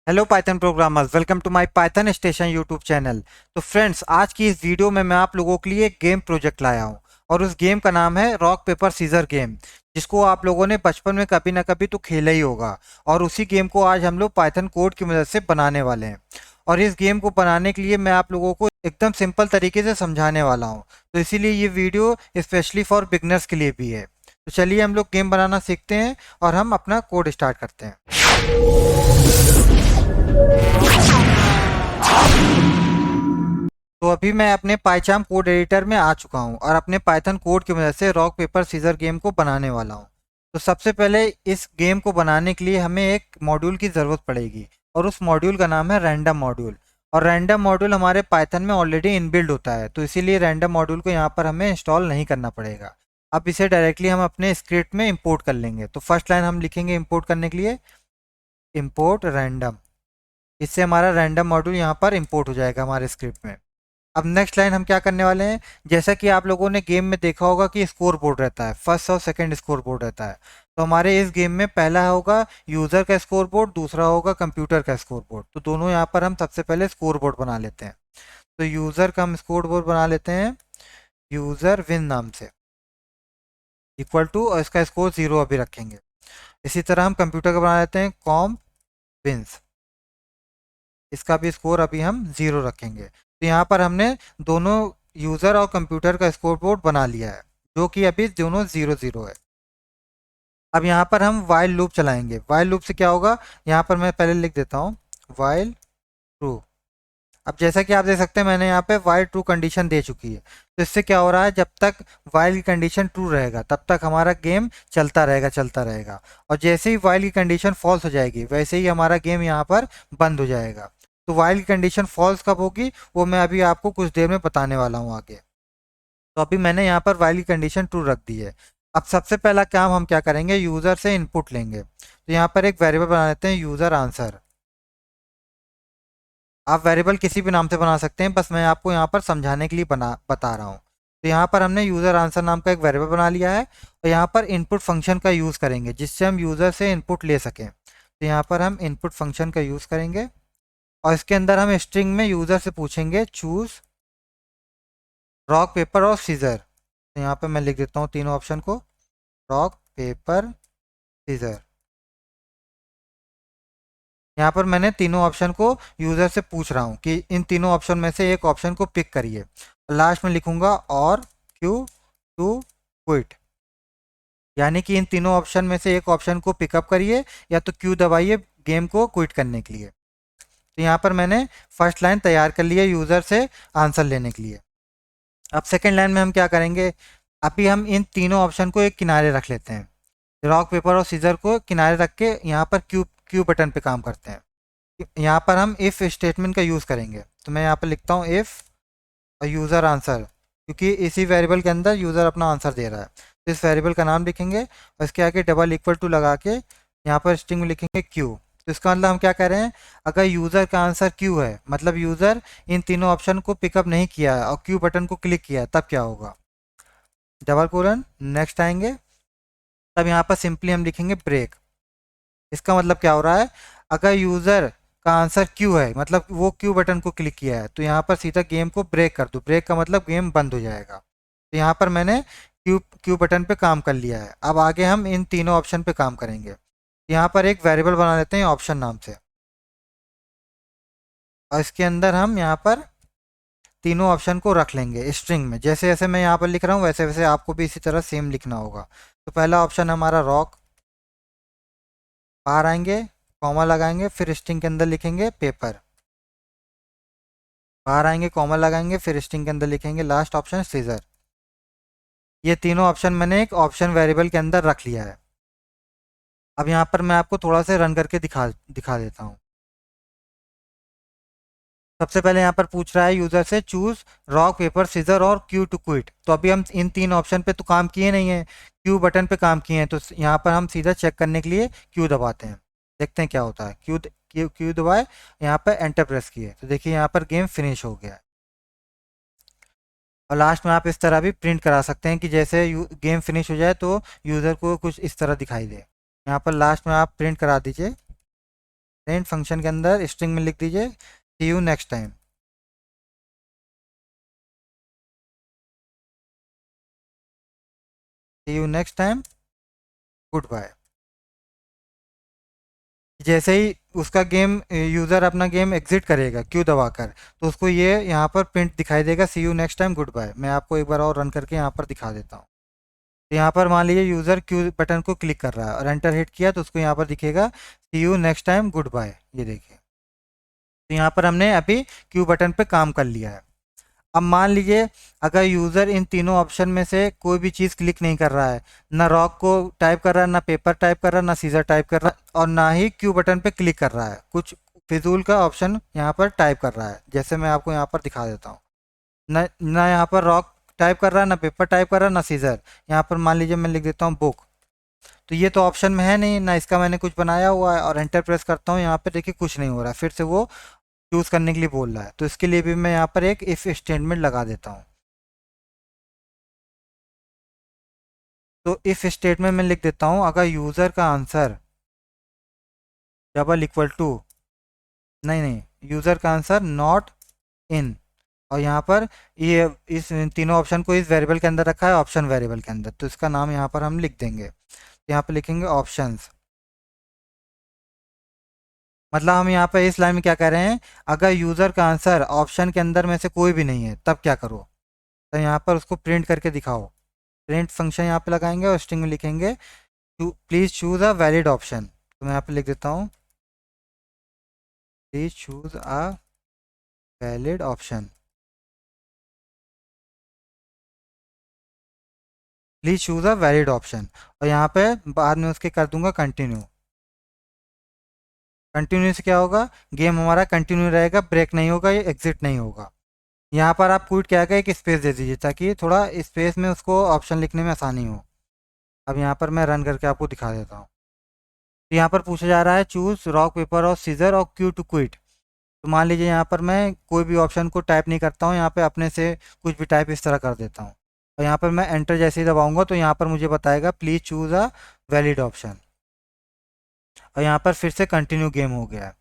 Hello Python programmers, welcome to my Python station YouTube channel. तो friends, आज की इस वीडियो में मैं आप लोगों के लिए एक गेम प्रोजेक्ट लाया हूं और उस गेम का नाम है रॉक पेपर सीजर गेम, जिसको आप लोगों ने बचपन में कभी ना कभी तो खेला ही होगा। और उसी गेम को आज हम लोग पाइथन कोड की मदद से बनाने वाले हैं। और इस गेम को बनाने के लिए मैं आप लोगों को एकदम सिंपल तरीके से समझाने वाला हूँ, तो इसीलिए ये वीडियो स्पेशली फॉर बिगनर्स के लिए भी है। तो चलिए हम लोग गेम बनाना सीखते हैं और हम अपना कोड स्टार्ट करते हैं। तो अभी मैं अपने पाइचाम कोड एडिटर में आ चुका हूँ और अपने पाइथन कोड की मदद से रॉक पेपर सीजर गेम को बनाने वाला हूँ। तो सबसे पहले इस गेम को बनाने के लिए हमें एक मॉड्यूल की ज़रूरत पड़ेगी और उस मॉड्यूल का नाम है रैंडम मॉड्यूल। और रैंडम मॉड्यूल हमारे पाइथन में ऑलरेडी इनबिल्ड होता है, तो इसीलिए रैंडम मॉड्यूल को यहाँ पर हमें इंस्टॉल नहीं करना पड़ेगा। अब इसे डायरेक्टली हम अपने स्क्रिप्ट में इंपोर्ट कर लेंगे। तो फर्स्ट लाइन हम लिखेंगे इंपोर्ट करने के लिए इंपोर्ट रैंडम। इससे हमारा रैंडम मॉड्यूल यहाँ पर इंपोर्ट हो जाएगा हमारे स्क्रिप्ट में। अब नेक्स्ट लाइन हम क्या करने वाले हैं, जैसा कि आप लोगों ने गेम में देखा होगा कि स्कोर बोर्ड रहता है, फर्स्ट और सेकंड स्कोर बोर्ड रहता है। तो हमारे इस गेम में पहला होगा यूज़र का स्कोर बोर्ड, दूसरा होगा कंप्यूटर का स्कोर बोर्ड। तो दोनों यहाँ पर हम सबसे पहले स्कोर बोर्ड बना लेते हैं। तो यूज़र का हम स्कोर बोर्ड बना लेते हैं यूज़र विन नाम से, इक्वल टू, और इसका स्कोर 0 अभी रखेंगे। इसी तरह हम कंप्यूटर का बना लेते हैं कॉम विन्स, इसका भी स्कोर अभी हम 0 रखेंगे। तो यहाँ पर हमने दोनों यूज़र और कंप्यूटर का स्कोर बोर्ड बना लिया है, जो कि अभी दोनों 0 0 है। अब यहाँ पर हम वाइल लूप चलाएंगे। वाइल लूप से क्या होगा, यहाँ पर मैं पहले लिख देता हूँ वाइल ट्रू। अब जैसा कि आप देख सकते हैं, मैंने यहाँ पे वाइल ट्रू कंडीशन दे चुकी है। तो इससे क्या हो रहा है, जब तक वाइल की कंडीशन ट्रू रहेगा तब तक हमारा गेम चलता रहेगा। और जैसे ही वाइल की कंडीशन फॉल्स हो जाएगी, वैसे ही हमारा गेम यहाँ पर बंद हो जाएगा। तो वाइल की कंडीशन फॉल्स कब होगी, वो मैं अभी आपको कुछ देर में बताने वाला हूँ आगे। तो अभी मैंने यहाँ पर वाइल की कंडीशन ट्रू रख दी है। अब सबसे पहला काम हम क्या करेंगे, यूज़र से इनपुट लेंगे। तो यहाँ पर एक वेरिएबल बना लेते हैं यूज़र आंसर। आप वेरिएबल किसी भी नाम से बना सकते हैं, बस मैं आपको यहाँ पर समझाने के लिए बता रहा हूँ। तो यहाँ पर हमने यूज़र आंसर नाम का एक वेरिएबल बना लिया है और यहाँ पर इनपुट फंक्शन का यूज़ करेंगे, जिससे हम यूज़र से इनपुट ले सकें। तो यहाँ पर हम इनपुट फंक्शन का यूज़ करेंगे और इसके अंदर हम स्ट्रिंग में यूज़र से पूछेंगे चूज़ रॉक पेपर और सीजर। तो यहाँ पर मैं लिख देता हूँ तीनों ऑप्शन को, रॉक पेपर सीजर। यहाँ पर मैंने तीनों ऑप्शन को यूज़र से पूछ रहा हूँ कि इन तीनों ऑप्शन में से एक ऑप्शन को पिक करिए। लास्ट में लिखूंगा और क्यू टू क्विट, यानी कि इन तीनों ऑप्शन में से एक ऑप्शन को पिकअप करिए या तो क्यू दबाइए गेम को क्विट करने के लिए। तो यहाँ पर मैंने फर्स्ट लाइन तैयार कर ली है यूज़र से आंसर लेने के लिए। अब सेकेंड लाइन में हम क्या करेंगे, अभी हम इन तीनों ऑप्शन को एक किनारे रख लेते हैं। रॉक पेपर और सीजर को किनारे रख के यहाँ पर क्यू क्यू बटन पे काम करते हैं। यहाँ पर हम इफ़ स्टेटमेंट का यूज़ करेंगे। तो मैं यहाँ पर लिखता हूँ इफ़ और यूज़र आंसर, क्योंकि इसी वेरिएबल के अंदर यूज़र अपना आंसर दे रहा है। तो इस वेरिएबल का नाम लिखेंगे और इसके आगे डबल इक्वल टू लगा के यहाँ पर स्ट्रिंग में लिखेंगे क्यू। तो इसका मतलब हम क्या कह रहे हैं, अगर यूज़र का आंसर क्यू है, मतलब यूज़र इन तीनों ऑप्शन को पिकअप नहीं किया है और क्यू बटन को क्लिक किया है, तब क्या होगा, डबल कोलन नेक्स्ट आएंगे। तब यहाँ पर सिंपली हम लिखेंगे ब्रेक। इसका मतलब क्या हो रहा है, अगर यूज़र का आंसर क्यू है, मतलब वो क्यू बटन को क्लिक किया है, तो यहाँ पर सीधा गेम को ब्रेक कर दो। ब्रेक का मतलब गेम बंद हो जाएगा। तो यहाँ पर मैंने क्यू क्यू बटन पे काम कर लिया है। अब आगे हम इन तीनों ऑप्शन पे काम करेंगे। यहाँ पर एक वेरिएबल बना लेते हैं ऑप्शन नाम से और इसके अंदर हम यहाँ पर तीनों ऑप्शन को रख लेंगे स्ट्रिंग में। जैसे जैसे मैं यहाँ पर लिख रहा हूँ, वैसे वैसे आपको भी इसी तरह सेम लिखना होगा। तो पहला ऑप्शन हमारा रॉक, बाहर आएंगे, कॉमा लगाएंगे, फिर स्ट्रिंग के अंदर लिखेंगे पेपर, बाहर आएंगे, कॉमा लगाएंगे, फिर स्ट्रिंग के अंदर लिखेंगे लास्ट ऑप्शन सीजर। ये तीनों ऑप्शन मैंने एक ऑप्शन वेरिएबल के अंदर रख लिया है। अब यहाँ पर मैं आपको थोड़ा सा रन करके दिखा देता हूँ। सबसे पहले यहाँ पर पूछ रहा है यूज़र से चूज रॉक पेपर सीजर और क्यू टू क्विट। तो अभी हम इन तीन ऑप्शन पे तो काम किए नहीं है, क्यू बटन पे काम किए हैं। तो यहाँ पर हम सीधा चेक करने के लिए क्यू दबाते हैं, देखते हैं क्या होता है। क्यू क्यू क्यू दबाए, यहाँ पर एंटर प्रेस किए, तो देखिए यहाँ पर गेम फिनिश हो गया है। और लास्ट में आप इस तरह भी प्रिंट करा सकते हैं कि जैसे गेम फिनिश हो जाए तो यूज़र को कुछ इस तरह दिखाई दे। यहाँ पर लास्ट में आप प्रिंट करा दीजिए प्रिंट फंक्शन के अंदर स्ट्रिंग में लिख दीजिए see you next time. See you next time, good bye. जैसे ही उसका गेम यूज़र अपना गेम एग्जिट करेगा क्यू दबाकर, तो उसको ये यहाँ पर प्रिंट दिखाई देगा see you next time good bye. मैं आपको एक बार और रन करके यहाँ पर दिखा देता हूँ। तो यहाँ पर मान लीजिए यूज़र क्यू बटन को क्लिक कर रहा है और एंटर हिट किया, तो उसको यहाँ पर दिखेगा see you next time good bye. ये देखिए, तो यहाँ पर हमने अभी क्यू बटन पे काम कर लिया है। अब मान लीजिए अगर यूज़र इन तीनों ऑप्शन में से कोई भी चीज़ क्लिक नहीं कर रहा है, ना रॉक को टाइप कर रहा है, ना पेपर टाइप कर रहा है, ना सीजर टाइप कर रहा है, और ना ही क्यू बटन पे क्लिक कर रहा है, कुछ फिजूल का ऑप्शन यहाँ पर टाइप कर रहा है, जैसे मैं आपको यहाँ पर दिखा देता हूँ। ना यहाँ पर रॉक टाइप कर रहा है, ना पेपर टाइप कर रहा है, ना सीजर। यहाँ पर मान लीजिए मैं लिख देता हूँ बुक, तो ये तो ऑप्शन में है नहीं, ना इसका मैंने कुछ बनाया हुआ है, और एंटर प्रेस करता हूँ, यहाँ पे देखिए कुछ नहीं हो रहा है, फिर से वो चूज़ करने के लिए बोल रहा है। तो इसके लिए भी मैं यहाँ पर एक इफ़ स्टेटमेंट लगा देता हूँ। तो इफ स्टेटमेंट में लिख देता हूँ अगर यूज़र का आंसर डबल इक्वल टू, नहीं नहीं, यूज़र का आंसर नॉट इन, और यहाँ पर ये इस तीनों ऑप्शन को इस वेरिएबल के अंदर रखा है, ऑप्शन वेरिएबल के अंदर, तो इसका नाम यहाँ पर हम लिख देंगे। यहाँ पर लिखेंगे ऑप्शंस। मतलब हम यहाँ पर इस लाइन में क्या कह रहे हैं, अगर यूज़र का आंसर ऑप्शन के अंदर में से कोई भी नहीं है तब क्या करो, तो यहाँ पर उसको प्रिंट करके दिखाओ। प्रिंट फंक्शन यहाँ पे लगाएंगे और स्ट्रिंग में लिखेंगे please choose a valid option. तो मैं यहाँ पे लिख देता हूँ please choose a valid option. Please choose a valid option, और यहाँ पे बाद में उसके कर दूंगा कंटिन्यू। कंटिन्यू से क्या होगा, गेम हमारा कंटिन्यू रहेगा, ब्रेक नहीं होगा, ये एग्जिट नहीं होगा। यहाँ पर आप क्विट क्या एक स्पेस दे दीजिए ताकि थोड़ा स्पेस में उसको ऑप्शन लिखने में आसानी हो। अब यहाँ पर मैं रन करके आपको दिखा देता हूँ। तो यहाँ पर पूछा जा रहा है चूज रॉक पेपर और सीजर और क्यू टू क्विट। तो मान लीजिए यहाँ पर मैं कोई भी ऑप्शन को टाइप नहीं करता हूँ, यहाँ पे अपने से कुछ भी टाइप इस तरह कर देता हूँ, और यहाँ पर मैं एंटर जैसे ही दबाऊंगा तो यहाँ पर मुझे बताएगा please choose a valid option, और यहाँ पर फिर से कंटिन्यू गेम हो गया है।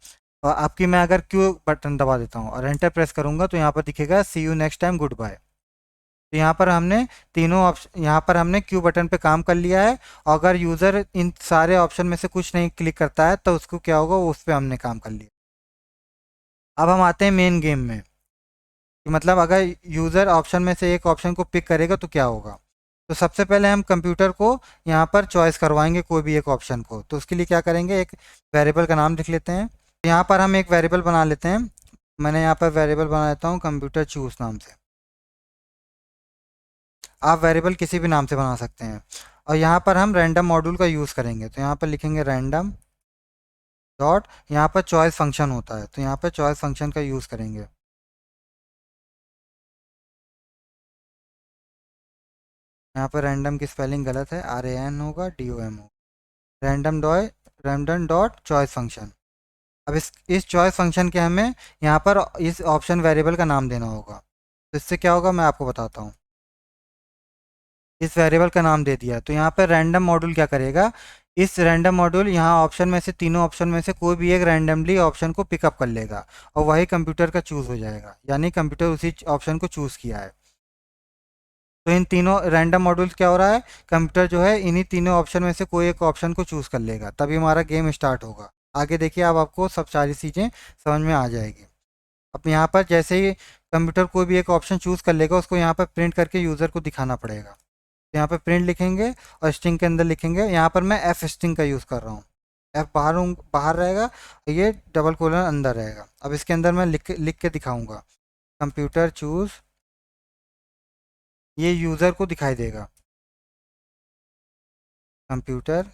और आपकी मैं अगर क्यू बटन दबा देता हूँ और एंटर प्रेस करूँगा तो यहाँ पर दिखेगा see you next time good bye. तो यहाँ पर हमने तीनों ऑप्शन, यहाँ पर हमने क्यू बटन पे काम कर लिया है, और अगर यूज़र इन सारे ऑप्शन में से कुछ नहीं क्लिक करता है तो उसको क्या होगा, उस पर हमने काम कर लिया। अब हम आते हैं मेन गेम में, कि मतलब अगर यूज़र ऑप्शन में से एक ऑप्शन को पिक करेगा तो क्या होगा। तो सबसे पहले हम कंप्यूटर को यहाँ पर चॉइस करवाएंगे कोई भी एक ऑप्शन को, तो उसके लिए क्या करेंगे, एक वेरिएबल का नाम लिख लेते हैं। तो यहाँ पर हम एक वेरिएबल बना लेते हैं। मैंने यहाँ पर वेरिएबल बना लेता हूँ कंप्यूटर चूज नाम से। आप वेरिएबल किसी भी नाम से बना सकते हैं, और यहाँ पर हम रैंडम मॉड्यूल का यूज़ करेंगे। तो यहाँ पर लिखेंगे रैंडम डॉट, यहाँ पर चॉइस फंक्शन होता है, तो यहाँ पर चॉइस फंक्शन का यूज़ करेंगे। यहाँ पर रैंडम की स्पेलिंग गलत है, RAN होगा DOM होगा। Random dot choice function. अब इस चॉइस फंक्शन के हमें यहाँ पर इस ऑप्शन वेरिएबल का नाम देना होगा। तो इससे क्या होगा मैं आपको बताता हूँ। इस वेरिएबल का नाम दे दिया, तो यहाँ पर रैंडम मॉड्यूल क्या करेगा, इस रैंडम मॉड्यूल यहाँ ऑप्शन में से, तीनों ऑप्शन में से कोई भी एक रैंडमली ऑप्शन को पिकअप कर लेगा, और वही कंप्यूटर का चूज़ हो जाएगा, यानी कंप्यूटर उसी ऑप्शन को चूज़ किया है। तो इन तीनों रैंडम मॉड्यूल्स क्या हो रहा है, कंप्यूटर जो है इन्हीं तीनों ऑप्शन में से कोई एक ऑप्शन को चूज़ कर लेगा, तभी हमारा गेम स्टार्ट होगा। आगे देखिए, अब आपको सब सारी चीज़ें समझ में आ जाएगी। अब यहाँ पर जैसे ही कंप्यूटर कोई भी एक ऑप्शन चूज़ कर लेगा, उसको यहाँ पर प्रिंट करके यूज़र को दिखाना पड़ेगा। तो यहाँ पर प्रिंट लिखेंगे और स्ट्रिंग के अंदर लिखेंगे, यहाँ पर मैं एफ स्ट्रिंग का यूज़ कर रहा हूँ। एफ बाहर बाहर रहेगा, ये डबल कोलन अंदर रहेगा। अब इसके अंदर मैं लिख के दिखाऊंगा कंप्यूटर चूज़, ये यूज़र को दिखाई देगा कंप्यूटर,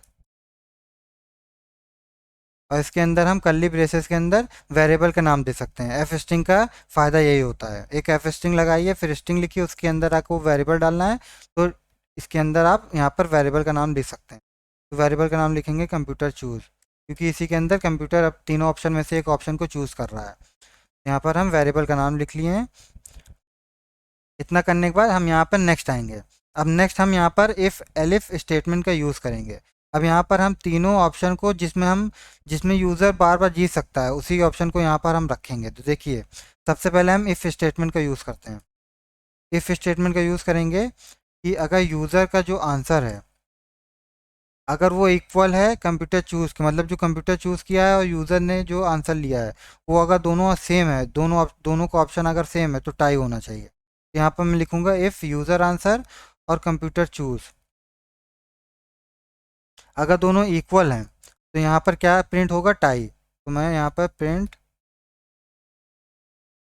और इसके अंदर हम कर्ली ब्रेसेस के अंदर वेरिएबल का नाम दे सकते हैं। एफ स्ट्रिंग का फ़ायदा यही होता है, एक एफ स्ट्रिंग लगाइए, फिर स्ट्रिंग लिखिए, उसके अंदर आपको वेरिएबल डालना है, तो इसके अंदर आप यहाँ पर वेरिएबल का नाम दे सकते हैं। तो वेरिएबल का नाम लिखेंगे कंप्यूटर चूज़, क्योंकि इसी के अंदर कंप्यूटर अब तीनों ऑप्शन में से एक ऑप्शन को चूज़ कर रहा है। यहाँ पर हम वेरिएबल का नाम लिख लिए हैं। इतना करने के बाद हम यहाँ पर नेक्स्ट आएंगे। अब नेक्स्ट हम यहाँ पर इफ़ एलिफ स्टेटमेंट का यूज़ करेंगे। अब यहाँ पर हम तीनों ऑप्शन को जिसमें यूज़र बार बार जीत सकता है उसी ऑप्शन को यहाँ पर हम रखेंगे। तो देखिए, सबसे पहले हम इफ़ स्टेटमेंट का यूज़ करते हैं। इफ़ स्टेटमेंट का यूज़ करेंगे कि अगर यूज़र का जो आंसर है, अगर वो इक्वल है कंप्यूटर चूज़ के, मतलब जो कंप्यूटर चूज़ किया है और यूज़र ने जो आंसर लिया है, वो अगर दोनों सेम है, दोनों का ऑप्शन अगर सेम है तो टाई होना चाहिए। यहाँ पर मैं लिखूंगा इफ़ यूज़र आंसर और कंप्यूटर चूज़ अगर दोनों इक्वल हैं तो यहाँ पर क्या प्रिंट होगा, टाई। तो मैं यहाँ पर प्रिंट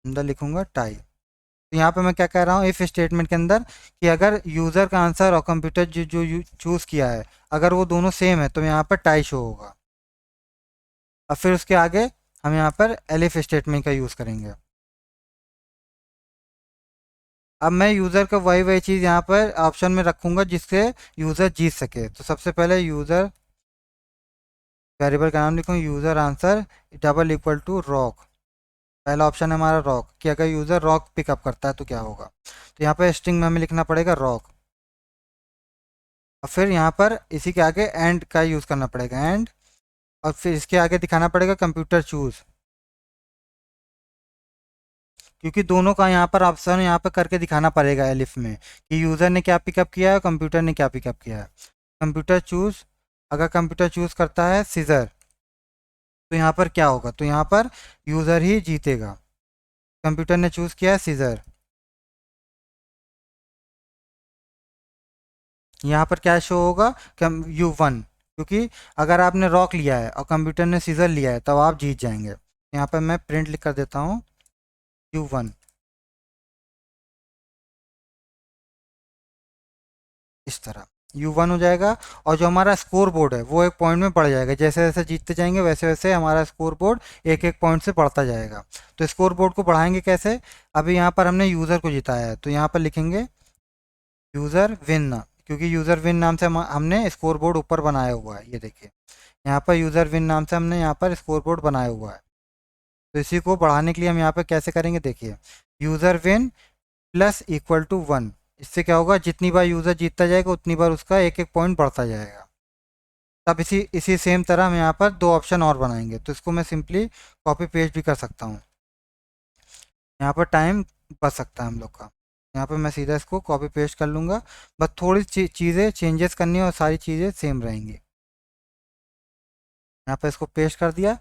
अंदर लिखूंगा टाई। तो यहाँ पे मैं क्या कह रहा हूँ इफ़ स्टेटमेंट के अंदर, कि अगर यूज़र का आंसर और कंप्यूटर जो चूज़ किया है, अगर वो दोनों सेम है तो यहाँ पर टाई शो होगा। अब फिर उसके आगे हम यहाँ पर एलिफ स्टेटमेंट का यूज़ करेंगे। अब मैं यूज़र का वही वही चीज़ यहाँ पर ऑप्शन में रखूँगा जिससे यूज़र जीत सके। तो सबसे पहले यूज़र वेरिएबल का नाम लिखूँ user answer double equal to rock. पहला ऑप्शन है हमारा रॉक, कि अगर यूज़र रॉक पिकअप करता है तो क्या होगा। तो यहाँ पर स्ट्रिंग में हमें लिखना पड़ेगा रॉक। और फिर यहाँ पर इसी के आगे एंड का यूज़ करना पड़ेगा, एंड। और फिर इसके आगे दिखाना पड़ेगा कंप्यूटर चूज़, क्योंकि दोनों का यहाँ पर ऑप्शन यहाँ पर करके दिखाना पड़ेगा एलिफ में, कि यूज़र ने क्या पिकअप किया है और कंप्यूटर ने क्या पिकअप किया है। कंप्यूटर चूज़, अगर कंप्यूटर चूज़ करता है सीजर तो यहाँ पर क्या होगा, तो यहाँ पर यूज़र ही जीतेगा। कंप्यूटर ने चूज़ किया है सीजर, यहाँ पर क्या शो होगा, U1, क्योंकि अगर आपने रॉक लिया है और कंप्यूटर ने सीजर लिया है तब आप जीत जाएंगे। यहाँ पर मैं प्रिंट लिख कर देता हूँ U1, इस तरह U1 हो जाएगा। और जो हमारा स्कोर बोर्ड है वो एक पॉइंट में बढ़ जाएगा, जैसे जैसे जीतते जाएंगे वैसे वैसे हमारा स्कोर बोर्ड एक एक पॉइंट से बढ़ता जाएगा। तो स्कोर बोर्ड को बढ़ाएंगे कैसे, अभी यहाँ पर हमने यूज़र को जिताया है तो यहाँ पर लिखेंगे यूज़र विन, क्योंकि यूज़र विन नाम से हमने स्कोर बोर्ड ऊपर बनाया हुआ है। ये देखिए, यहाँ पर यूज़र विन नाम से हमने यहाँ पर स्कोर बोर्ड बनाया हुआ है। तो इसी को बढ़ाने के लिए हम यहाँ पर कैसे करेंगे, देखिए user win plus equal to 1। इससे क्या होगा, जितनी बार यूज़र जीतता जाएगा उतनी बार उसका एक एक पॉइंट बढ़ता जाएगा। तब इसी इसी सेम तरह हम यहाँ पर दो ऑप्शन और बनाएंगे, तो इसको मैं सिंपली कॉपी पेस्ट भी कर सकता हूँ। यहाँ पर टाइम बच सकता है हम लोग का। यहाँ पर मैं सीधा इसको कॉपी पेस्ट कर लूँगा, बस थोड़ी चीज़ें चेंजेस करनी है और सारी चीज़ें सेम रहेंगी। यहाँ पर इसको पेस्ट कर दिया।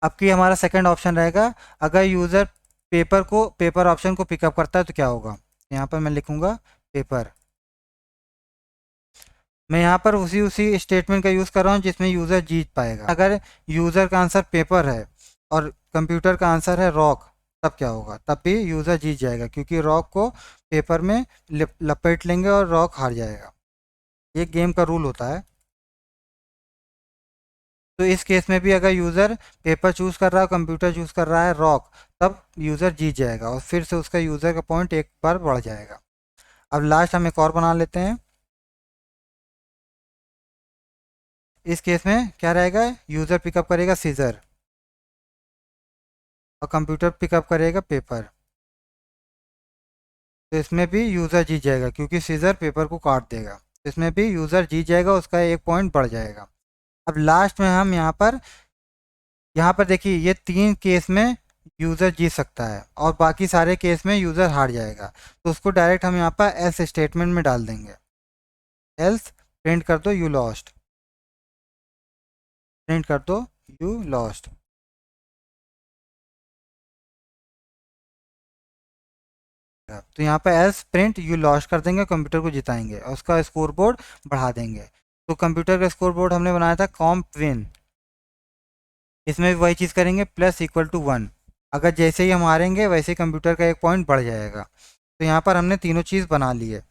अब की हमारा सेकंड ऑप्शन रहेगा, अगर यूज़र पेपर ऑप्शन को पिकअप करता है तो क्या होगा। यहाँ पर मैं लिखूँगा पेपर। मैं यहाँ पर उसी उसी स्टेटमेंट का यूज़ कर रहा हूँ जिसमें यूज़र जीत पाएगा। अगर यूज़र का आंसर पेपर है और कंप्यूटर का आंसर है रॉक, तब क्या होगा, तब भी यूज़र जीत जाएगा, क्योंकि रॉक को पेपर में लपेट लेंगे और रॉक हार जाएगा। ये गेम का रूल होता है। तो इस केस में भी अगर यूज़र पेपर चूज़ कर रहा है, कंप्यूटर चूज़ कर रहा है रॉक, तब यूज़र जीत जाएगा और फिर से उसका यूज़र का पॉइंट एक बार बढ़ जाएगा। अब लास्ट हम एक और बना लेते हैं। इस केस में क्या रहेगा, यूज़र पिकअप करेगा सीजर और कंप्यूटर पिकअप करेगा पेपर। तो इसमें भी यूज़र जीत जाएगा, क्योंकि सीजर पेपर को काट देगा। तो इसमें भी यूज़र जीत जाएगा, उसका एक पॉइंट बढ़ जाएगा। अब लास्ट में हम यहाँ पर देखिए, ये तीन केस में यूज़र जीत सकता है और बाकी सारे केस में यूज़र हार जाएगा। तो उसको डायरेक्ट हम यहाँ पर एल्स स्टेटमेंट में डाल देंगे। एल्स प्रिंट कर दो यू लॉस्ट, प्रिंट कर दो यू लॉस्ट। तो यहाँ पे एल्स प्रिंट यू लॉस्ट कर देंगे, कंप्यूटर को जिताएंगे और उसका स्कोर बोर्ड बढ़ा देंगे। तो कंप्यूटर का स्कोर बोर्ड हमने बनाया था कॉम्प विन, इसमें भी वही चीज़ करेंगे प्लस इक्वल टू 1। अगर जैसे ही हम हारेंगे वैसे ही कंप्यूटर का एक पॉइंट बढ़ जाएगा। तो यहाँ पर हमने तीनों चीज़ बना ली है।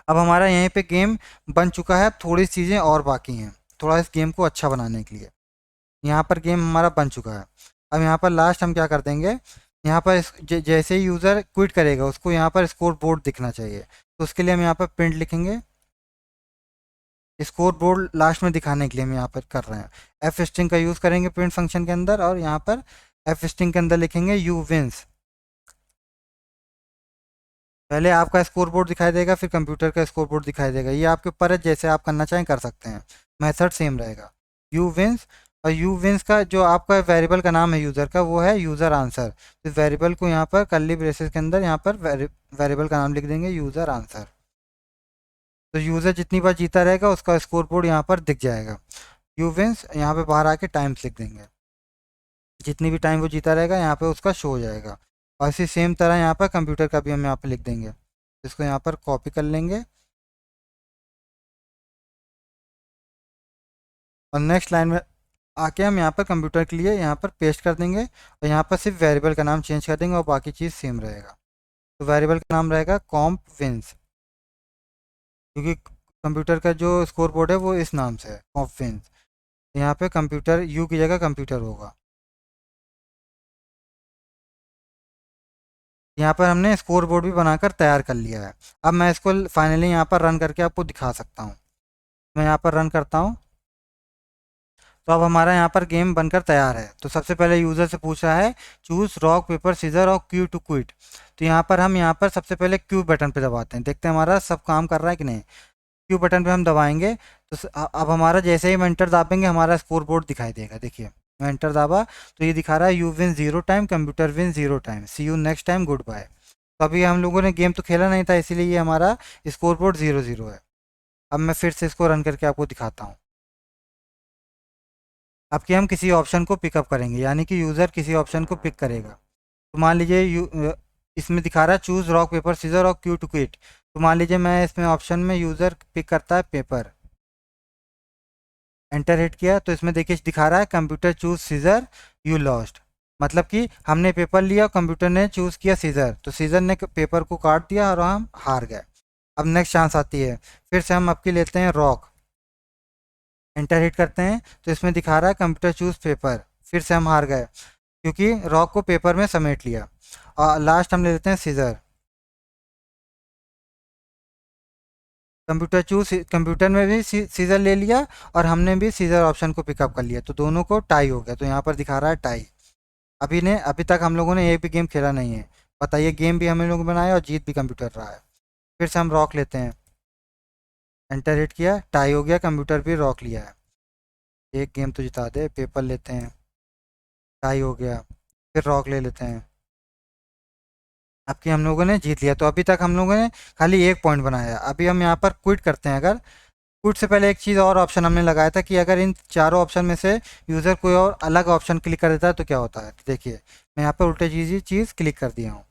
अब हमारा यहीं पे गेम बन चुका है, अब थोड़ी चीज़ें और बाकी हैं थोड़ा इस गेम को अच्छा बनाने के लिए। यहाँ पर गेम हमारा बन चुका है। अब यहाँ पर लास्ट हम क्या कर देंगे, यहाँ पर जैसे ही यूज़र क्विट करेगा उसको यहाँ पर स्कोर बोर्ड दिखना चाहिए। तो उसके लिए हम यहाँ पर प्रिंट लिखेंगे, स्कोर बोर्ड लास्ट में दिखाने के लिए हम यहाँ पर कर रहे हैं। एफ स्ट्रिंग का यूज़ करेंगे प्रिंट फंक्शन के अंदर, और यहाँ पर एफ स्ट्रिंग के अंदर लिखेंगे यू विंस। पहले आपका स्कोर बोर्ड दिखाई देगा, फिर कंप्यूटर का स्कोर बोर्ड दिखाई देगा। ये आपके ऊपर है, जैसे आप करना चाहें कर सकते हैं। मेथड सेम रहेगा। यू विंस, और यू विंस का जो आपका वेरिएबल का नाम है यूज़र का, वो है यूज़र आंसर। तो वेरिएबल को यहाँ पर कर्ली ब्रेसेस के अंदर यहाँ पर वेरिएबल का नाम लिख देंगे यूज़र आंसर। तो यूज़र जितनी बार जीता रहेगा उसका स्कोर बोर्ड यहाँ पर दिख जाएगा। यू विंस, यहाँ पे बाहर आके टाइम्स लिख देंगे। जितनी भी टाइम वो जीता रहेगा यहाँ पे उसका शो हो जाएगा। और इसी सेम तरह यहाँ पर कंप्यूटर का भी हम यहाँ पे लिख देंगे। इसको यहाँ पर कॉपी कर लेंगे और नेक्स्ट लाइन में आके हम यहाँ पर कंप्यूटर के लिए यहाँ पर पेस्ट कर देंगे, और यहाँ पर सिर्फ वेरिएबल का नाम चेंज कर देंगे और बाकी चीज़ सेम रहेगा। तो वेरिएबल का नाम रहेगा कॉम्प विंस, क्योंकि कंप्यूटर का जो स्कोर बोर्ड है वो इस नाम से है, कॉम्प विंस। यहाँ पे कंप्यूटर यू की जगह कंप्यूटर होगा। यहाँ पर हमने स्कोर बोर्ड भी बनाकर तैयार कर लिया है। अब मैं इसको फाइनली यहाँ पर रन करके आपको दिखा सकता हूँ। मैं यहाँ पर रन करता हूँ, तो अब हमारा यहाँ पर गेम बनकर तैयार है। तो सबसे पहले यूज़र से पूछ रहा है चूज़ रॉक पेपर सीजर और क्यू टू क्विट। तो यहाँ पर हम यहाँ पर सबसे पहले क्यू बटन पे दबाते हैं, देखते हैं हमारा सब काम कर रहा है कि नहीं। क्यू बटन पे हम दबाएंगे तो अब हमारा जैसे ही हम एंटर दाबेंगे हमारा स्कोर बोर्ड दिखाई देगा। देखिए मैं एंटर दाबा तो ये दिखा रहा है you win 0 time, computer win 0 time, see you next time, good bye. तो अभी हम लोगों ने गेम तो खेला नहीं था, इसीलिए ये हमारा स्कोर बोर्ड 0-0 है। अब मैं फिर से इसको रन करके आपको दिखाता हूँ। अब कि हम किसी ऑप्शन को पिकअप करेंगे, यानी कि यूज़र किसी ऑप्शन को पिक करेगा। तो मान लीजिए इसमें दिखा रहा है चूज़ रॉक पेपर सीजर और क्यू टू क्विट। तो मान लीजिए मैं इसमें ऑप्शन में यूज़र पिक करता है पेपर, एंटर हिट किया तो इसमें देखिए दिखा रहा है computer choose scissor, you lost. मतलब कि हमने पेपर लिया, कंप्यूटर ने चूज़ किया सीजर, तो सीजर ने पेपर को काट दिया और हम हार गए। अब नेक्स्ट चांस आती है, फिर से हम आपकी लेते हैं रॉक, एंटर हिट करते हैं तो इसमें दिखा रहा है कंप्यूटर चूज पेपर, फिर से हम हार गए क्योंकि रॉक को पेपर में समेट लिया। और लास्ट हम ले लेते हैं सीजर, कंप्यूटर में भी सीजर ले लिया और हमने भी सीजर ऑप्शन को पिकअप कर लिया, तो दोनों को टाई हो गया। तो यहाँ पर दिखा रहा है टाई। अभी तक हम लोगों ने एक भी गेम खेला नहीं है। बताइए, गेम भी हम लोग बनाया और जीत भी कंप्यूटर रहा है। फिर से हम रॉक लेते हैं, एंटर हिट किया, टाई हो गया, कंप्यूटर भी रॉक लिया है। एक गेम तो जिता दे, पेपर लेते हैं, टाई हो गया, फिर रॉक ले लेते हैं, आपकी हम लोगों ने जीत लिया। तो अभी तक हम लोगों ने खाली एक पॉइंट बनाया है। अभी हम यहाँ पर क्विट करते हैं। अगर क्विट से पहले एक चीज़ और ऑप्शन हमने लगाया था कि अगर इन चारों ऑप्शन में से यूज़र कोई और अलग ऑप्शन क्लिक कर देता है तो क्या होता है। तो देखिए मैं यहाँ पर उल्टे चीज़ क्लिक कर दिया हूँ।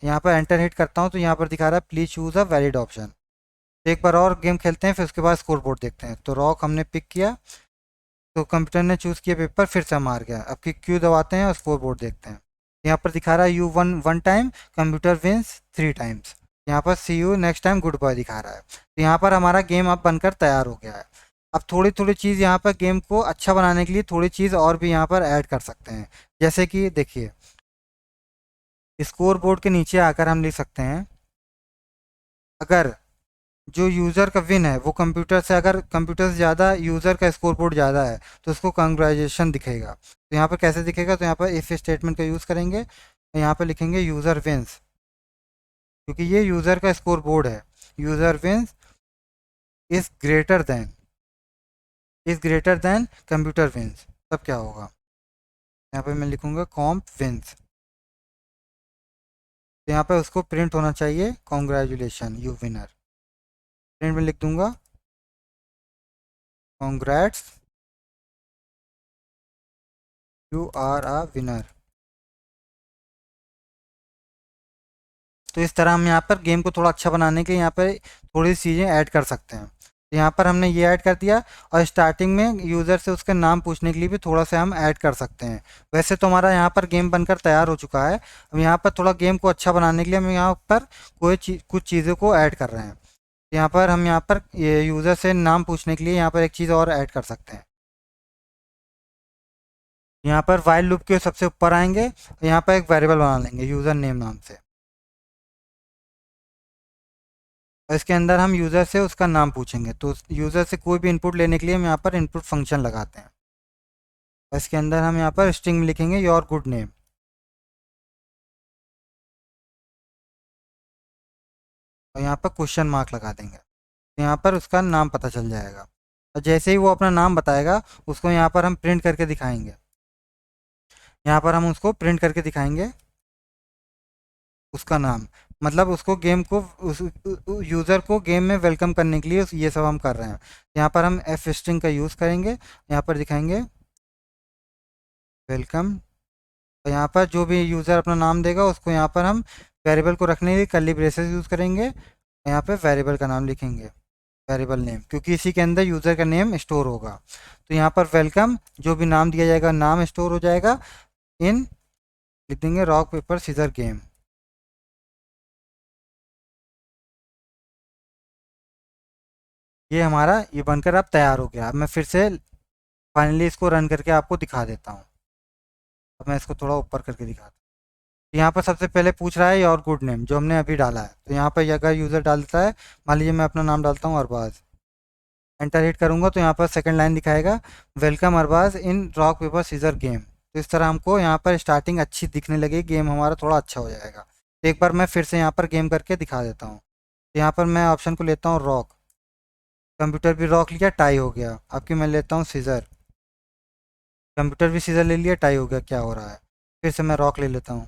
यहाँ पर एंटर हिट करता हूँ तो यहाँ पर दिखा रहा है please choose a valid option. एक बार और गेम खेलते हैं, फिर उसके बाद स्कोर बोर्ड देखते हैं। तो रॉक हमने पिक किया तो कंप्यूटर ने चूज़ किया पेपर, फिर से हम हार गया। अब की क्यू दबाते हैं और स्कोर बोर्ड देखते हैं। यहाँ पर दिखा रहा है you one time, computer wins 3 times. यहाँ पर see you next time, good bye दिखा रहा है। तो यहाँ पर हमारा गेम अब बनकर तैयार हो गया है। अब थोड़ी थोड़ी चीज़ यहाँ पर गेम को अच्छा बनाने के लिए थोड़ी चीज़ और भी यहाँ पर ऐड कर सकते हैं। जैसे कि देखिए स्कोर बोर्ड के नीचे आकर हम लिख सकते हैं अगर जो यूज़र का विन है वो कंप्यूटर से, अगर कंप्यूटर से ज़्यादा यूज़र का स्कोर बोर्ड ज़्यादा है तो उसको कंग्रेचुलेशन दिखेगा। तो यहाँ पर कैसे दिखेगा, तो यहाँ पर इफ स्टेटमेंट का यूज़ करेंगे, यहाँ पर लिखेंगे यूज़र विंस, क्योंकि ये यूज़र का स्कोर बोर्ड है। User wins is greater than computer wins. तब क्या होगा, यहाँ पर मैं लिखूँगा कॉम्प विंस, तो यहाँ पर उसको प्रिंट होना चाहिए कॉन्ग्रेचुलेशन यू विनर। प्रिंट में लिख दूंगा congrats you are a winner. तो इस तरह हम यहाँ पर गेम को थोड़ा अच्छा बनाने के लिए यहाँ पर थोड़ी सी चीज़ें ऐड कर सकते हैं। तो यहाँ पर हमने ये ऐड कर दिया, और स्टार्टिंग में यूज़र से उसका नाम पूछने के लिए भी थोड़ा सा हम ऐड कर सकते हैं। वैसे तो हमारा यहाँ पर गेम बनकर तैयार हो चुका है। अब यहाँ पर थोड़ा गेम को अच्छा बनाने के लिए हम यहाँ पर कुछ चीज़ों को ऐड कर रहे हैं। यहाँ पर हम यहाँ पर ये यूज़र से नाम पूछने के लिए यहाँ पर एक चीज़ और ऐड कर सकते हैं। यहाँ पर वाइल लूप के सबसे ऊपर आएंगे, यहाँ पर एक वेरिएबल बना लेंगे यूज़र नेम नाम से, और इसके अंदर हम यूज़र से उसका नाम पूछेंगे। तो यूज़र से कोई भी इनपुट लेने के लिए हम यहाँ पर इनपुट फंक्शन लगाते हैं, और इसके अंदर हम यहाँ पर स्ट्रिंग में लिखेंगे योर गुड नेम। और यहाँ पर क्वेश्चन मार्क लगा देंगे, तो यहाँ पर उसका नाम पता चल जाएगा। और जैसे ही वो अपना नाम बताएगा उसको यहाँ पर हम प्रिंट करके दिखाएंगे, यहाँ पर हम उसको प्रिंट करके दिखाएंगे उसका नाम, मतलब उसको गेम को उस यूज़र को गेम में वेलकम करने के लिए ये सब हम कर रहे हैं। यहाँ पर हम एफ स्ट्रिंग का यूज़ करेंगे, यहाँ पर दिखाएंगे वेलकम। तो यहाँ पर जो भी यूज़र अपना नाम देगा उसको यहाँ पर हम वेरिएबल को रखने के लिए कर्ली ब्रेसेस यूज़ करेंगे, यहाँ पे वेरिएबल का नाम लिखेंगे, वेरिएबल नेम, क्योंकि इसी के अंदर यूज़र का नेम स्टोर होगा। तो यहाँ पर वेलकम जो भी नाम दिया जाएगा नाम स्टोर हो जाएगा इन, लिख देंगे रॉक पेपर सीजर गेम। ये हमारा ये बनकर अब तैयार हो गया। अब मैं फिर से फाइनली इसको रन करके आपको दिखा देता हूँ। अब मैं इसको थोड़ा ऊपर करके दिखाता हूँ। यहाँ पर सबसे पहले पूछ रहा है योर गुड नेम, जो हमने अभी डाला है। तो यहाँ पर अगर यूज़र डालता है, मान लीजिए मैं अपना नाम डालता हूँ अरबाज, एंटर हिट करूँगा तो यहाँ पर सेकंड लाइन दिखाएगा वेलकम अरबाज इन रॉक पेपर सीजर गेम। तो इस तरह हमको यहाँ पर स्टार्टिंग अच्छी दिखने लगी, गेम हमारा थोड़ा अच्छा हो जाएगा। तो एक बार मैं फिर से यहाँ पर गेम करके दिखा देता हूँ। तो यहाँ पर मैं ऑप्शन को लेता हूँ रॉक, कंप्यूटर भी रॉक लिया, टाई हो गया। आपकी मैं लेता हूँ सीजर, कंप्यूटर भी सीजर ले लिया, टाई हो गया। क्या हो रहा है, फिर से मैं रॉक ले लेता हूँ।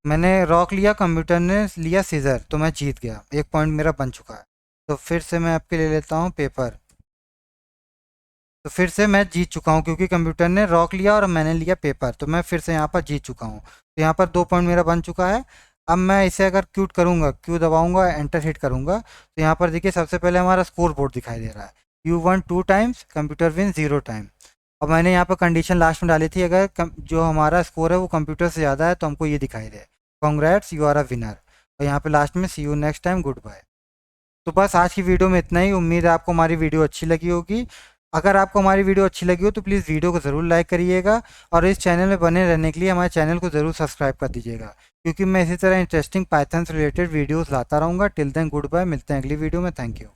मैंने रॉक लिया, कंप्यूटर ने लिया सीजर, तो मैं जीत गया, एक पॉइंट मेरा बन चुका है। तो फिर से मैं आपके ले लेता हूँ पेपर, तो फिर से मैं जीत चुका हूँ क्योंकि कंप्यूटर ने रॉक लिया और मैंने लिया पेपर, तो मैं फिर से यहाँ पर जीत चुका हूँ। तो यहाँ पर 2 पॉइंट मेरा बन चुका है। अब मैं इसे अगर क्यूट करूँगा, क्यू दबाऊंगा, एंटर हिट करूँगा, तो यहाँ पर देखिए सबसे पहले हमारा स्कोर बोर्ड दिखाई दे रहा है, you one 2 times, computer win 0 time. और मैंने यहाँ पर कंडीशन लास्ट में डाली थी, अगर जो हमारा स्कोर है वो कंप्यूटर से ज़्यादा है तो हमको ये दिखाई दे congrats you are a winner. और यहाँ पे लास्ट में see you next time, good bye. तो बस आज की वीडियो में इतना ही। उम्मीद है आपको हमारी वीडियो अच्छी लगी होगी। अगर आपको हमारी वीडियो अच्छी लगी हो तो प्लीज़ वीडियो को ज़रूर लाइक करिएगा, और इस चैनल में बने रहने के लिए हमारे चैनल को ज़रूर सब्सक्राइब कर दीजिएगा, क्योंकि मैं इसी तरह इंटरेस्टिंग पाइथन से रिलेटेड वीडियोस लाता रहूँगा। टिल देन गुड बाय, मिलते हैं अगली वीडियो में। Thank you.